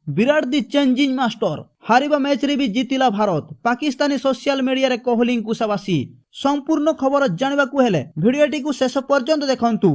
विराट दी changing master हारिबा match रे भी जीतिला Bharat. Pakistani social media रे कोहली कुशावासी। संपूर्ण खबर जानिबाकु हेले भिडियोटी को शेष पर्यंत देखंतु।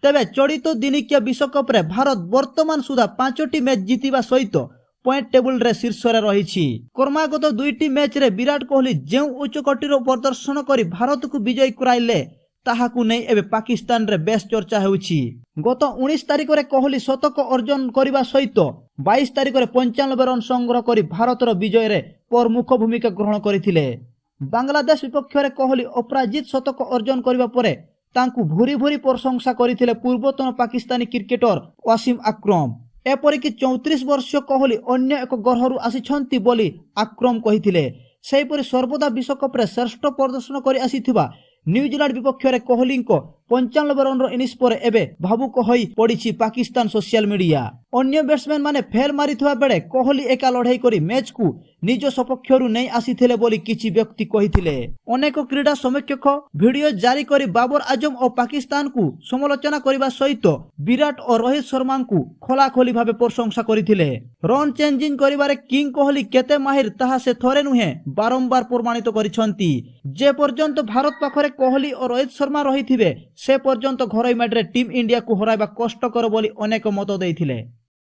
तेबे चलित दिनिकिया विश्वकप रे भारत वर्तमान सुधा 5टी मैच जीतिबा सहित पॉइंट टेबल रे शीर्ष रे रहिछि। क्रमागत 2टी मैच रे विराट कोहली जेउ उच्च कोटीर प्रदर्शन करी भारत को विजयी कराइले ताहाकु नै एबे पाकिस्तान रे बेस चर्चा हेउछि। गत 19 तारिख रे कोहली शतक अर्जन करिबा सहित 22 तारिख रे 95 रन संग्रह करी भारतर विजय रे प्रमुख भूमिका ग्रहण करिथिले। बांग्लादेश विपक्ष रे कोहली अपराजित शतक अर्जन करिबा परे तांकु भूरी भूरी प्रशंसा करिथिले पूर्वतन पाकिस्तानी क्रिकेटर वसीम अक्रम। एपरिक 34 वर्षीय कोहली अन्य एक ग्रहरु आसिछंती बोली अक्रम कहिथिले। सेहिपरि सर्वदा विश्वकप रे श्रेष्ठ प्रदर्शन करि आसिथिबा न्यूजीलैंड विपक्ष रे कोहली को 95 रन इनिंग्स पर एबे भावुक होई पड़िछि पाकिस्तान सोशल मीडिया। अन्य बैट्समैन माने फेल मारिथुवा बेले कोहली एका लड़ाई करी मैच को निज सपक्षरु नै आसीथिले बोली किछि व्यक्ति कहिथिले। अनेक क्रीडा समीक्षक वीडियो जारी करी बाबर आजम और पाकिस्तान को समालोचना करिबा सहित विराट और रोहित शर्मा को खोलाखोली भावे प्रशंसा करिथिले। रन चेंजिंग करिबारे किंग कोहली केते माहिर ताहा से थरे नुहे बारंबार प्रमाणित करिसंती। जे पर्यंत भारत पाखरे कोहली और रोहित शर्मा रहिथिबे से पर्यंत घरोई मैच रे टीम इंडिया को हराइबा कष्टकर बोली अनेक मत देइथिले।